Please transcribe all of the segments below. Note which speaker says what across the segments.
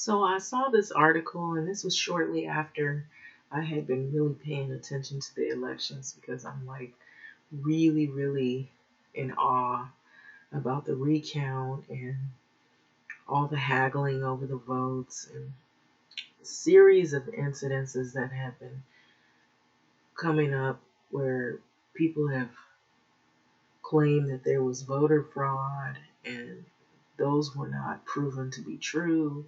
Speaker 1: So I saw this article, and this was shortly after I had been really paying attention to the elections because I'm like really, really in awe about the recount and all the haggling over the votes and series of incidences that have been coming up where people have claimed that there was voter fraud and those were not proven to be true.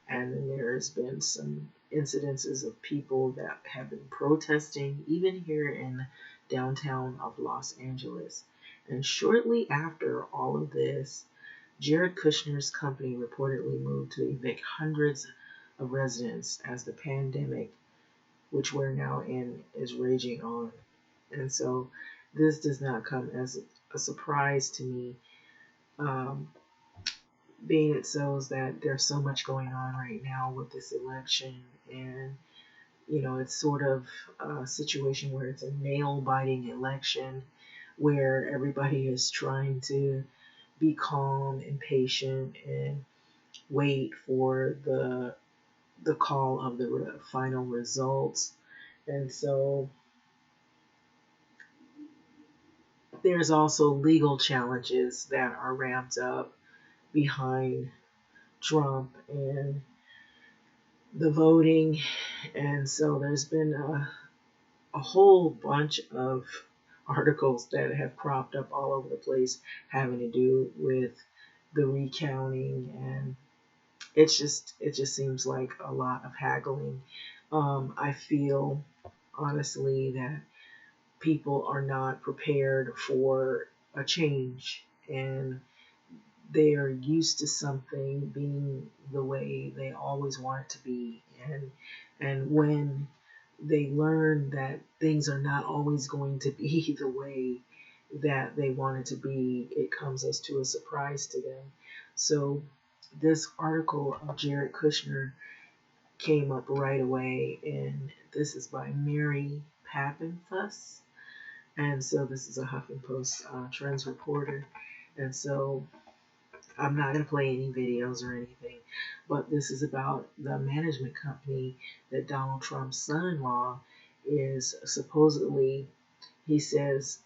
Speaker 1: And then there has been some incidences of people that have been protesting, even here in downtown of Los Angeles. And shortly after all of this, Jared Kushner's company reportedly moved to evict hundreds of residents as the pandemic, which we're now in, is raging on. And so this does not come as a surprise to me. Um, Being it so that there's so much going on right now with this election, and it's sort of a situation where it's a nail biting election where everybody is trying to be calm and patient and wait for the call of the final results. And so there's also legal challenges that are ramped up behind Trump and the voting. And so there's been a whole bunch of articles that have cropped up all over the place having to do with the recounting, and it just seems like a lot of haggling. I feel honestly that people are not prepared for a change, and they are used to something being the way they always want it to be. And when they learn that things are not always going to be the way that they want it to be, it comes as to a surprise to them. So this article of Jared Kushner came up right away, and this is by Mary Pappenfuss. And so this is a Huffington Post Trends reporter. And so I'm not going to play any videos or anything, but this is about the management company that Donald Trump's son-in-law is supposedly, he says,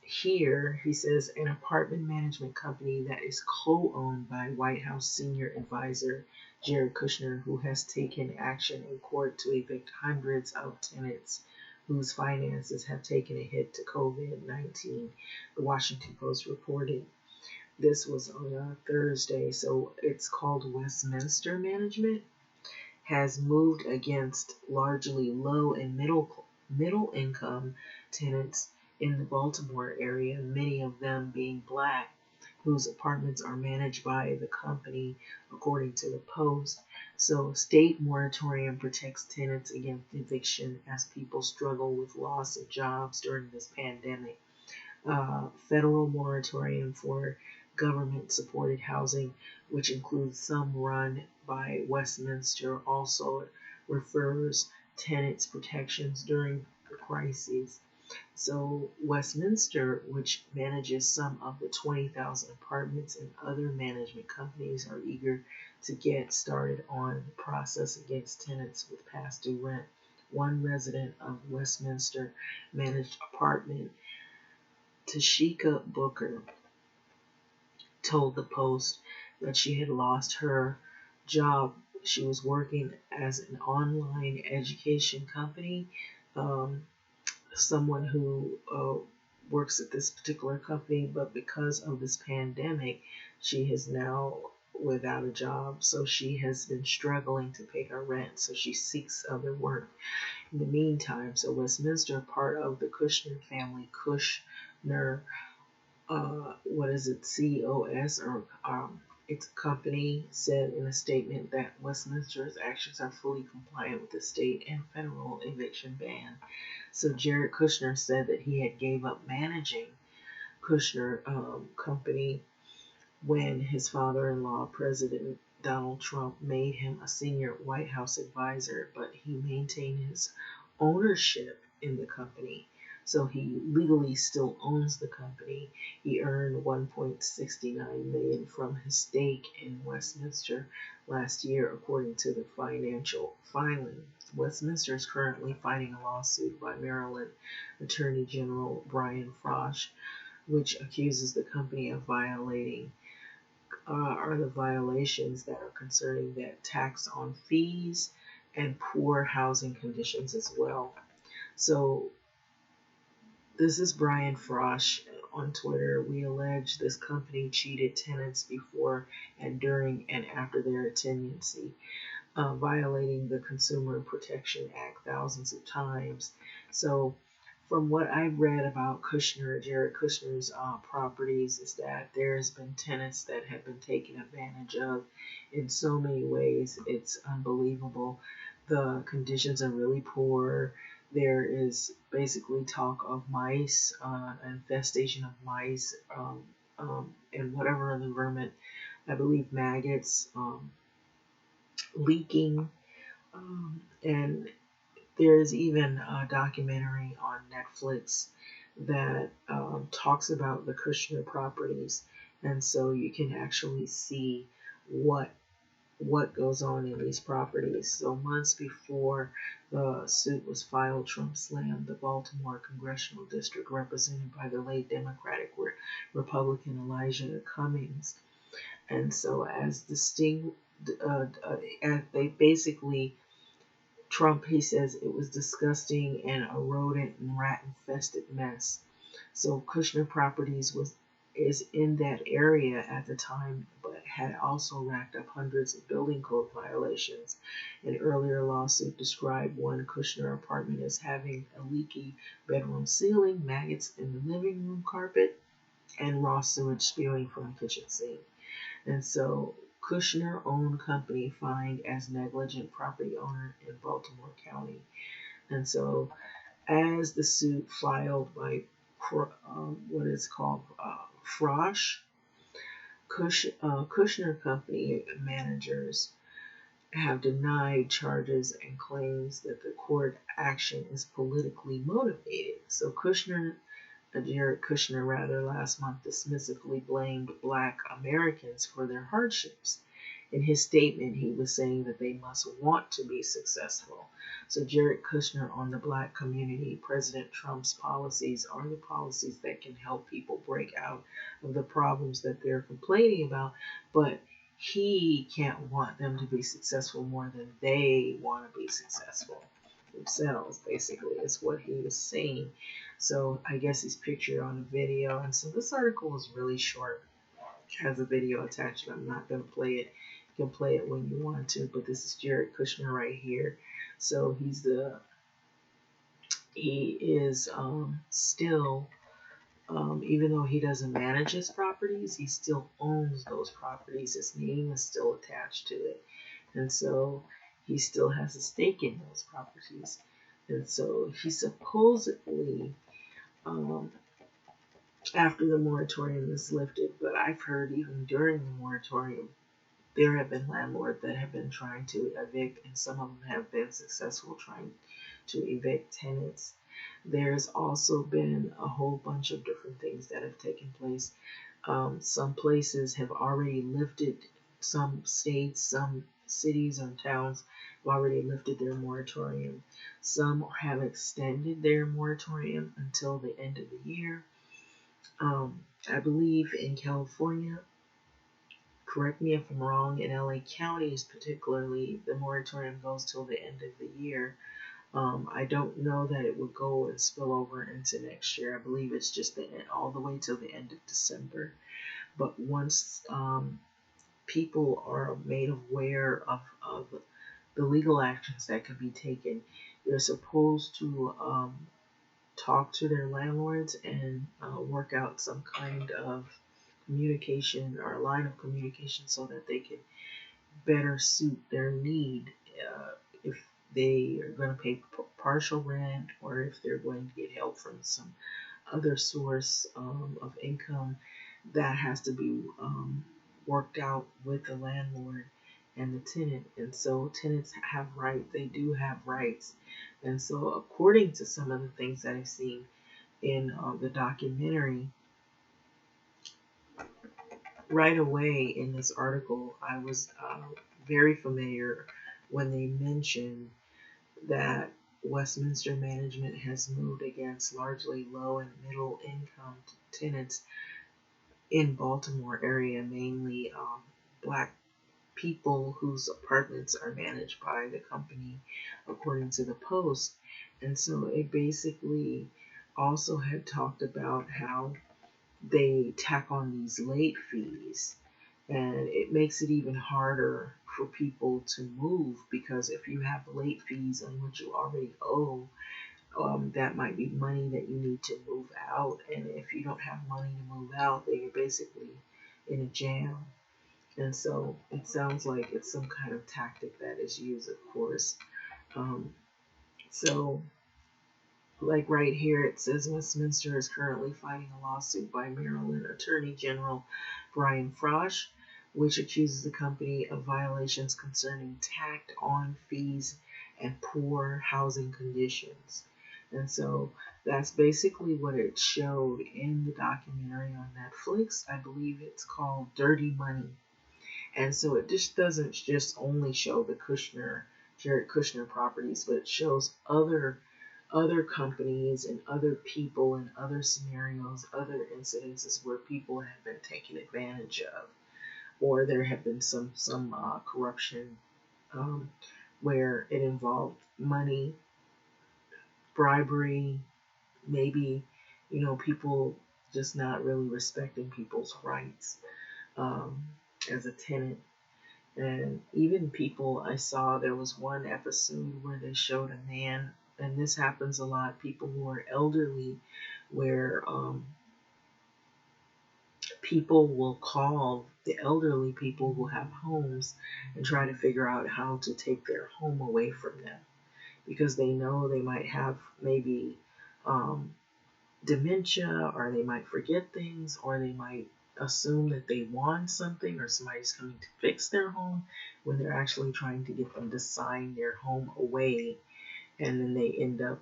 Speaker 1: an apartment management company that is co-owned by White House senior advisor Jared Kushner, who has taken action in court to evict hundreds of tenants whose finances have taken a hit to COVID-19, the Washington Post reported. This was on a Thursday, so it's called Westminster Management, has moved against largely low and middle income tenants in the Baltimore area, many of them being black, whose apartments are managed by the company, according to the Post. So, state moratorium protects tenants against eviction as people struggle with loss of jobs during this pandemic. Federal moratorium for government-supported housing, which includes some run by Westminster, also refers tenants protections during the crises. So Westminster, which manages some of the 20,000 apartments, and other management companies are eager to get started on the process against tenants with past due rent. One resident of Westminster managed apartment, Tashika Booker, told the Post that she had lost her job. She was working as an online education company. Someone who works at this particular company, but because of this pandemic, she is now without a job. So she has been struggling to pay her rent. So she seeks other work in the meantime. So Westminster, part of the Kushner family, Kushner, COS, or its company, said in a statement that Westminster's actions are fully compliant with the state and federal eviction ban. So Jared Kushner said that he had gave up managing Kushner company when his father-in-law, President Donald Trump, made him a senior White House advisor, but he maintained his ownership in the company. So he legally still owns the company. He earned $1.69 million from his stake in Westminster last year, according to the financial filing. Westminster is currently fighting a lawsuit by Maryland Attorney General Brian Frosh, which accuses the company of violating are the violations that are concerning that tax on fees and poor housing conditions as well. So this is Brian Frosh on Twitter. We allege this company cheated tenants before and during and after their tenancy, violating the Consumer Protection Act thousands of times. So from what I've read about Kushner, Jared Kushner's properties, is that there's been tenants that have been taken advantage of in so many ways. It's unbelievable. The conditions are really poor. There is basically talk of mice, infestation of mice, and whatever other vermin. I believe maggots, leaking, and there's even a documentary on Netflix that talks about the Kushner properties, and so you can actually see what goes on in these properties. So months before the suit was filed, Trump slammed the Baltimore congressional district represented by the late Democratic Republican Elijah Cummings. And so as the sting, as they basically Trump, he says it was disgusting and a rodent and rat infested mess. So Kushner Properties is in that area at the time, but had also racked up hundreds of building code violations. An earlier lawsuit described one Kushner apartment as having a leaky bedroom ceiling, maggots in the living room carpet, and raw sewage spewing from the kitchen sink. And so Kushner-owned company fined as negligent property owner in Baltimore County. And so as the suit filed by what is called Frosh, Kushner company managers have denied charges and claims that the court action is politically motivated. So Jared Kushner last month dismissively blamed Black Americans for their hardships. In his statement, he was saying that they must want to be successful. So Jared Kushner on the Black community, President Trump's policies are the policies that can help people break out of the problems that they're complaining about, but he can't want them to be successful more than they want to be successful themselves, basically, is what he was saying. So I guess he's pictured on a video. And so this article is really short, has a video attached. I'm not going to play it. You can play it when you want to, but this is Jared Kushner right here. So he is still, even though he doesn't manage his properties, he still owns those properties. His name is still attached to it. And so he still has a stake in those properties. And so he supposedly, after the moratorium is lifted, but I've heard even during the moratorium, there have been landlords that have been trying to evict, and some of them have been successful trying to evict tenants. There's also been a whole bunch of different things that have taken place. Some places have already lifted, some states, some cities and towns have already lifted their moratorium. Some have extended their moratorium until the end of the year. I believe in California, correct me if I'm wrong, in LA counties particularly, the moratorium goes till the end of the year. I don't know that it would go and spill over into next year. I believe it's just all the way till the end of December. But once people are made aware of the legal actions that could be taken, they're supposed to talk to their landlords and work out some kind of communication or a line of communication so that they can better suit their need, if they are going to pay partial rent or if they're going to get help from some other source of income. That has to be worked out with the landlord and the tenant. And so tenants have rights. They do have rights. And so according to some of the things that I've seen, in the documentary, right away in this article, I was very familiar when they mentioned that Westminster management has moved against largely low and middle income tenants in Baltimore area, mainly black people whose apartments are managed by the company, according to the Post. And so it basically also had talked about how they tack on these late fees, and it makes it even harder for people to move, because if you have late fees on what you already owe, that might be money that you need to move out, and if you don't have money to move out, then you're basically in a jam. And so it sounds like it's some kind of tactic that is used, of course. Um, so like right here, it says Westminster is currently fighting a lawsuit by Maryland Attorney General Brian Frosh, which accuses the company of violations concerning tacked on fees and poor housing conditions. And so that's basically what it showed in the documentary on Netflix. I believe it's called Dirty Money. And so it just doesn't just only show the Jared Kushner properties, but it shows other companies and other people and other scenarios, other incidences where people have been taken advantage of, or there have been some corruption, where it involved money, bribery, maybe people just not really respecting people's rights um, as a tenant. And even people, I saw there was one episode where they showed a man, and this happens a lot, people who are elderly, where people will call the elderly people who have homes and try to figure out how to take their home away from them, because they know they might have maybe um, dementia, or they might forget things, or they might assume that they want something, or somebody's coming to fix their home, when they're actually trying to get them to sign their home away, and then they end up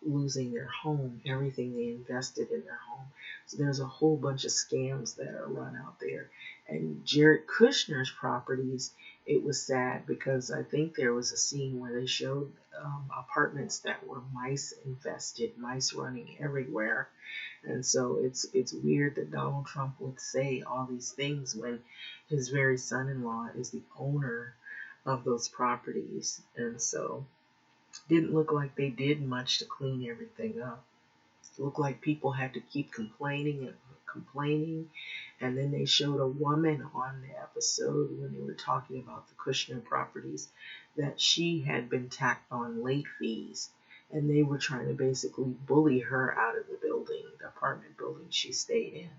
Speaker 1: losing their home, everything they invested in their home. So there's a whole bunch of scams that are run out there. And Jared Kushner's properties, it was sad, because I think there was a scene where they showed apartments that were mice infested, mice running everywhere. And so it's weird that Donald Trump would say all these things when his very son-in-law is the owner of those properties. And so didn't look like they did much to clean everything up. It looked like people had to keep complaining and complaining. And then they showed a woman on the episode when they were talking about the Kushner properties, that she had been tacked on late fees. And they were trying to basically bully her out of the building, the apartment building she stayed in.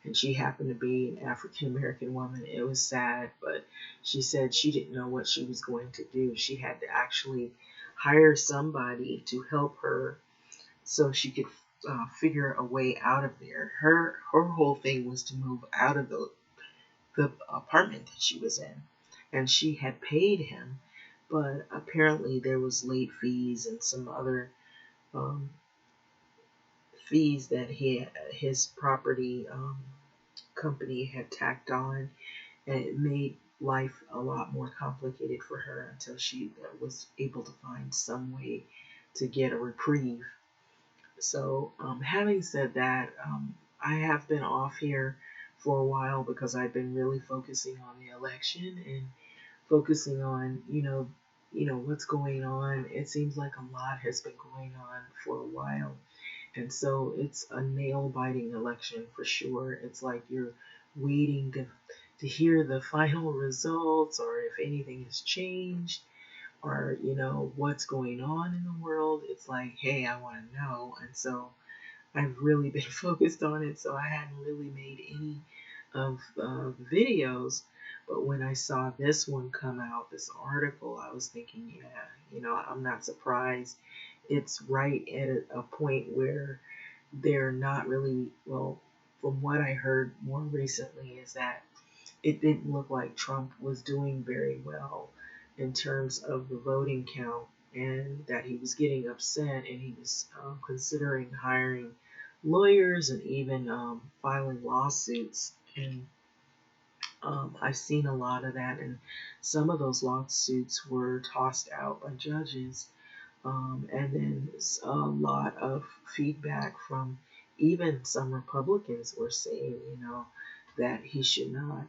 Speaker 1: And she happened to be an African American woman. It was sad, but she said she didn't know what she was going to do. She had to actually hire somebody to help her so she could figure a way out of there. Her whole thing was to move out of the apartment that she was in, and she had paid him, but apparently there was late fees and some other um, fees that his property company had tacked on, and it made life a lot more complicated for her until she was able to find some way to get a reprieve. So, having said that, I have been off here for a while because I've been really focusing on the election and focusing on, what's going on. It seems like a lot has been going on for a while. And so it's a nail biting election for sure. It's like you're waiting to hear the final results, or if anything has changed, or what's going on in the world. It's like, hey, I want to know. And so I've really been focused on it, so I hadn't really made any of the videos. But when I saw this one come out, this article, I was thinking, yeah, I'm not surprised. It's right at a point where they're not really, well, from what I heard more recently, is that it didn't look like Trump was doing very well in terms of the voting count. and that he was getting upset, and he was considering hiring lawyers and even filing lawsuits. And I've seen a lot of that, and some of those lawsuits were tossed out by judges. And then a lot of feedback from even some Republicans were saying, that he should not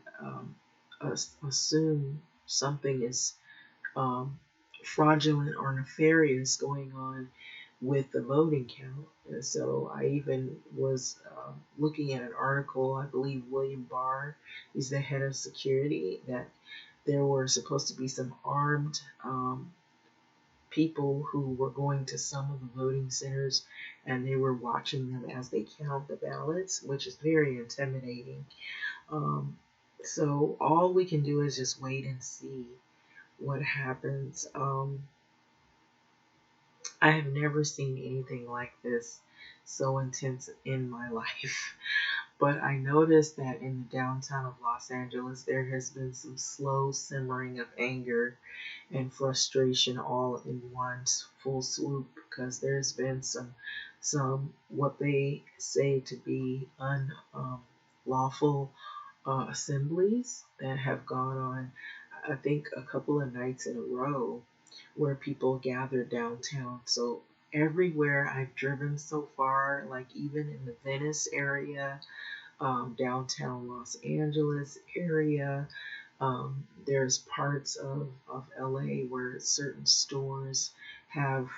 Speaker 1: assume something is um, fraudulent or nefarious going on with the voting count. And so I even was looking at an article, I believe William Barr, he's the head of security, that there were supposed to be some armed people who were going to some of the voting centers, and they were watching them as they count the ballots, which is very intimidating. Um, so all we can do is just wait and see what happens. I have never seen anything like this so intense in my life. But I noticed that in the downtown of Los Angeles, there has been some slow simmering of anger and frustration all in one full swoop, because there's been some what they say to be unlawful assemblies that have gone on, I think, a couple of nights in a row, where people gather downtown. So everywhere I've driven so far, like even in the Venice area, downtown Los Angeles area, there's parts of LA where certain stores have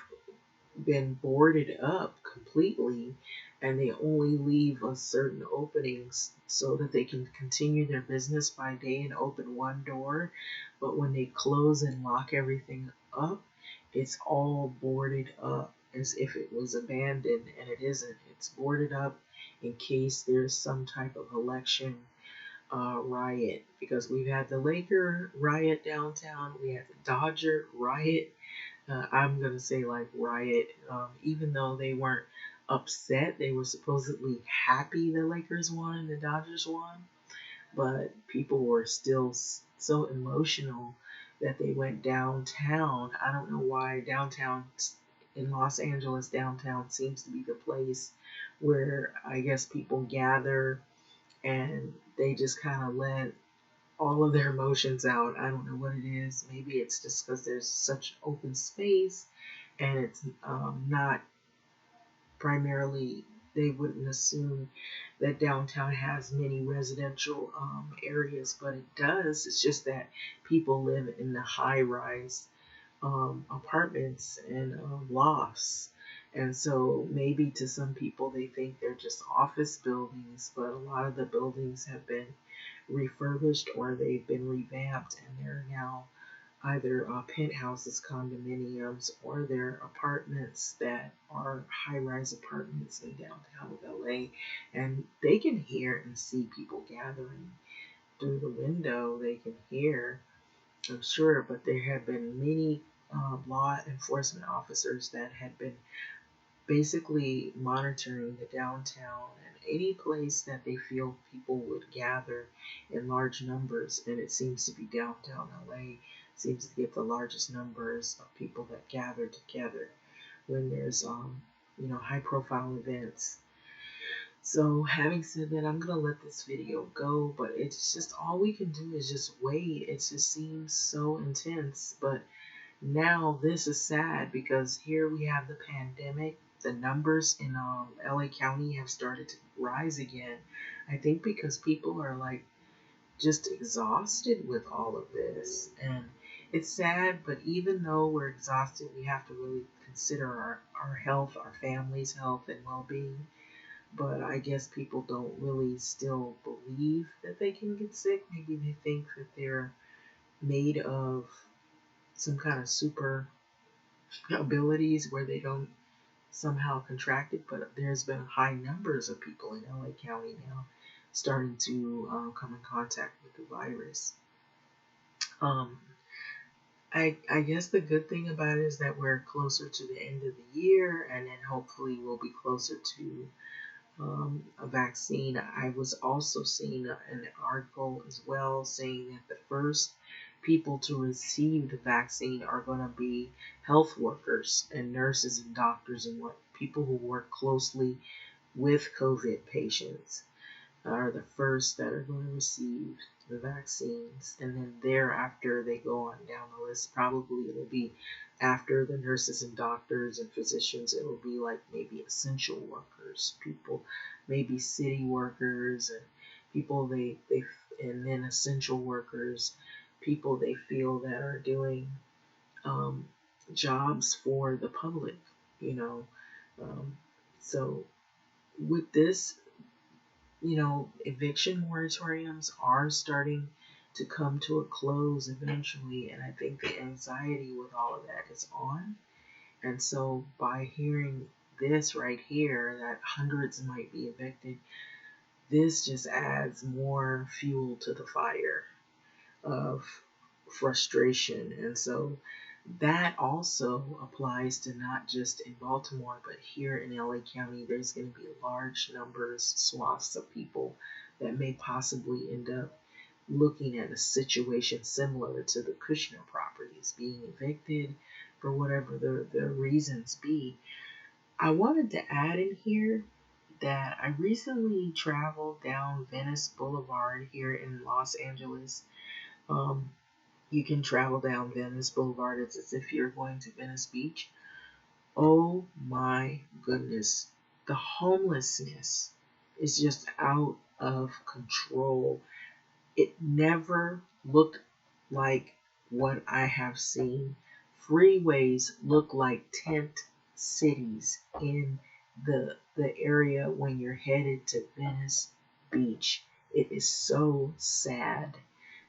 Speaker 1: been boarded up completely, and they only leave a certain openings so that they can continue their business by day and open one door. But when they close and lock everything up, it's all boarded up as if it was abandoned, and it isn't. It's boarded up in case there's some type of election riot, because we've had the Laker riot downtown, we had the Dodger riot. I'm gonna say like riot, even though they weren't upset, they were supposedly happy the Lakers won and the Dodgers won, but people were still so emotional that they went downtown. I don't know why downtown in Los Angeles, downtown seems to be the place where I guess people gather and they just kind of let all of their emotions out. I don't know what it is. Maybe it's just because there's such open space, and it's not primarily, they wouldn't assume that downtown has many residential areas, but it does. It's just that people live in the high rise apartments and lofts. And so maybe to some people they think they're just office buildings, but a lot of the buildings have been refurbished or they've been revamped, and they're now either penthouses, condominiums, or they're apartments that are high-rise apartments in downtown LA. And they can hear and see people gathering through the window. They can hear, I'm sure, but there have been many law enforcement officers that had been basically monitoring the downtown and any place that they feel people would gather in large numbers. And it seems to be downtown LA seems to get the largest numbers of people that gather together when there's high profile events. So having said that, I'm gonna let this video go, but it's just all we can do is just wait. It just seems so intense, but now this is sad because here we have the pandemic. The numbers in LA County have started to rise again. I think because people are like just exhausted with all of this. And it's sad, but even though we're exhausted, we have to really consider our health, our family's health and well-being. But I guess people don't really still believe that they can get sick. Maybe they think that they're made of some kind of super abilities where they don't somehow contract it, but there's been high numbers of people in LA County now starting to come in contact with the virus. Um, I guess the good thing about it is that we're closer to the end of the year, and then hopefully we'll be closer to a vaccine. I was also seeing an article as well saying that the first people to receive the vaccine are going to be health workers and nurses and doctors and what people who work closely with COVID patients are the first that are going to receive the vaccines. And then thereafter, they go on down the list. Probably it'll be after the nurses and doctors and physicians, it will be like maybe essential workers, people, maybe city workers and people they and then essential workers, people they feel that are doing um, jobs for the public, you know. Um, so with this, eviction moratoriums are starting to come to a close eventually, and I think the anxiety with all of that is on. And so by hearing this right here, that hundreds might be evicted, this just adds more fuel to the fire of frustration. And so that also applies to not just in Baltimore, but here in LA County, there's going to be large numbers, swaths of people that may possibly end up looking at a situation similar to the Kushner properties, being evicted for whatever the reasons be. I wanted to add in here that I recently traveled down Venice Boulevard here in Los Angeles. Um, you can travel down Venice Boulevard. It's as if you're going to Venice Beach. Oh my goodness. The homelessness is just out of control. It never looked like what I have seen. Freeways look like tent cities in the area when you're headed to Venice Beach. It is so sad.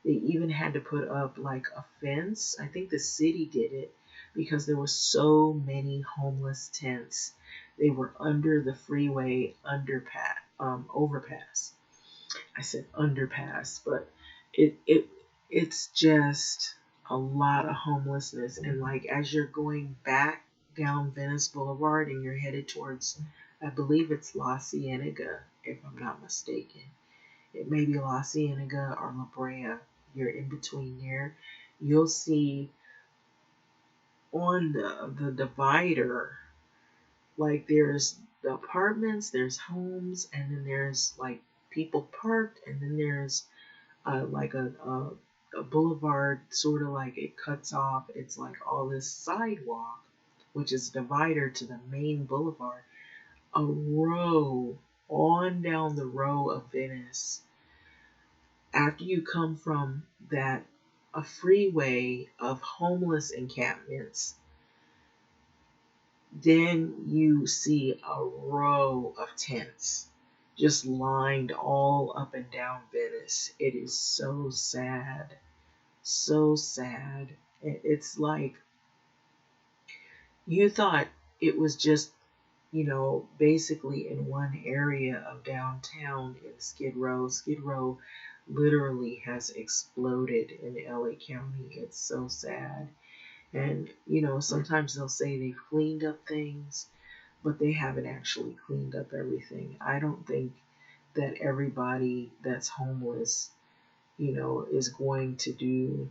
Speaker 1: They even had to put up like a fence. I think the city did it because there were so many homeless tents. They were under the freeway overpass. I said underpass, but it's just a lot of homelessness. And like as you're going back down Venice Boulevard and you're headed towards, I believe it's La Cienega, if I'm not mistaken. It may be La Cienega or La Brea. You're in between there. You'll see on the divider, like there's the apartments, there's homes, and then there's like people parked, and then there's like a boulevard, sort of like it cuts off. It's like all this sidewalk, which is divider to the main boulevard. A row on down the row of Venice. After you come from that, a freeway of homeless encampments, then you see a row of tents just lined all up and down Venice. It is so sad. So sad. It's like you thought it was just, basically in one area of downtown in Skid Row. Skid Row literally has exploded in LA County. It's so sad. And, sometimes they'll say they've cleaned up things, but they haven't actually cleaned up everything. I don't think that everybody that's homeless, is going to do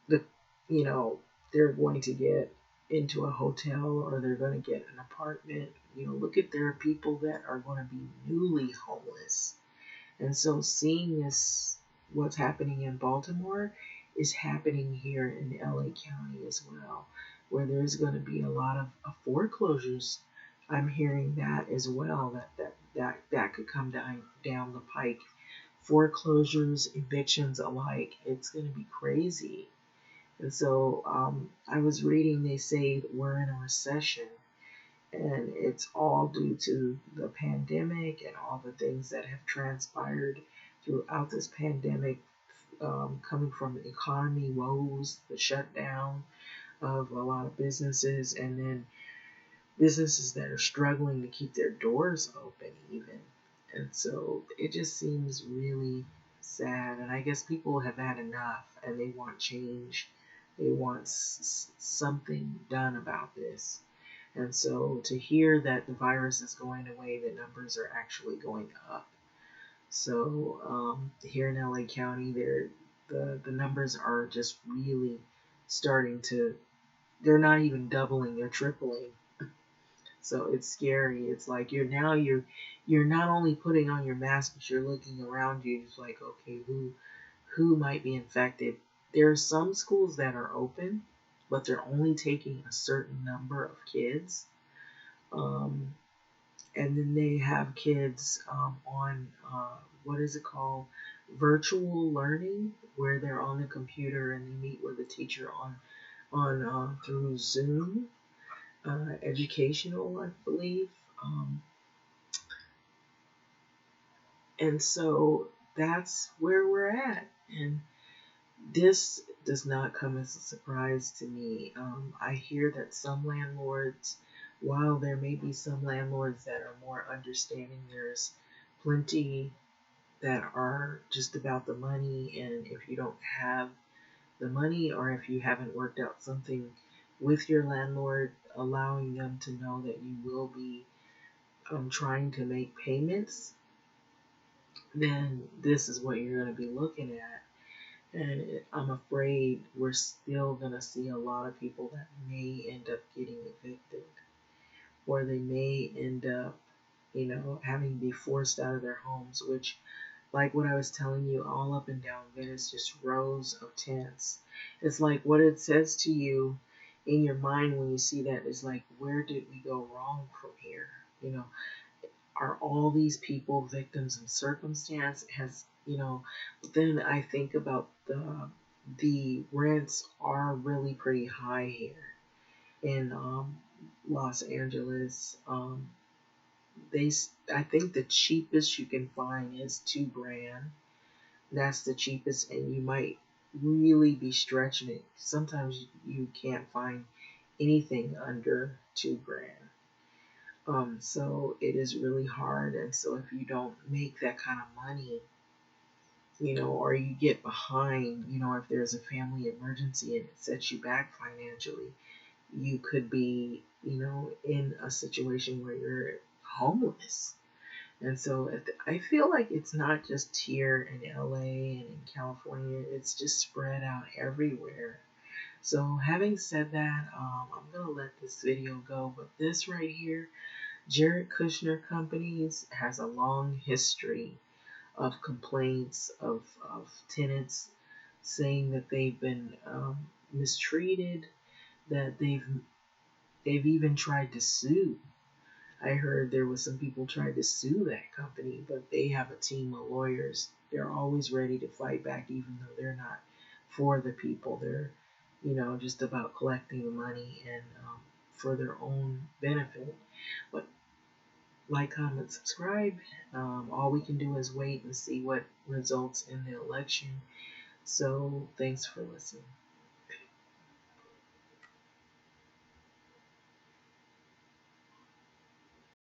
Speaker 1: the, you know, they're going to get into a hotel or they're going to get an apartment. Look at there are people that are going to be newly homeless. And so seeing this, what's happening in Baltimore, is happening here in LA County as well, where there's going to be a lot of foreclosures. I'm hearing that as well, that could come down the pike. Foreclosures, evictions alike. It's going to be crazy. And so I was reading, they say we're in a recession, and it's all due to the pandemic and all the things that have transpired throughout this pandemic, coming from the economy woes, the shutdown of a lot of businesses, and then businesses that are struggling to keep their doors open even. And so it just seems really sad. And I guess people have had enough and they want change. They want something done about this. And so to hear that the virus is going away, the numbers are actually going up. So here in LA County, the numbers are just really starting to, they're not even doubling, they're tripling. So it's scary. It's like you're not only putting on your mask, but you're looking around you. It's like, okay, who might be infected? There are some schools that are open, but they're only taking a certain number of kids. Um, and then they have kids on what is it called, virtual learning, where they're on the computer and they meet with the teacher on through Zoom, educational, I believe. Um, and so that's where we're at. And this does not come as a surprise to me. I hear that some landlords, while there may be some landlords that are more understanding, there's plenty that are just about the money. And if you don't have the money, or if you haven't worked out something with your landlord, allowing them to know that you will be trying to make payments, then this is what you're going to be looking at. And I'm afraid we're still going to see a lot of people that may end up getting evicted, or they may end up, having to be forced out of their homes, which, like what I was telling you, all up and down Venice, just rows of tents. It's like what it says to you in your mind when you see that is like, where did we go wrong from here? Are all these people victims of circumstance? But then I think about the rents are really pretty high here in Los Angeles. They I think the cheapest you can find is $2,000. That's the cheapest, and you might really be stretching it. Sometimes you can't find anything under $2,000. So it is really hard, and so if you don't make that kind of money, or you get behind, if there's a family emergency and it sets you back financially, you could be, in a situation where you're homeless. And so I feel like it's not just here in LA and in California, it's just spread out everywhere. So having said that, I'm going to let this video go, but this right here, Jared Kushner Companies, has a long history of complaints of tenants saying that they've been mistreated, that they've even tried to sue. I heard there was some people trying to sue that company, but they have a team of lawyers. They're always ready to fight back, even though they're not for the people. They're, just about collecting the money and for their own benefit. But like, comment, subscribe. All we can do is wait and see what results in the election. So thanks for listening.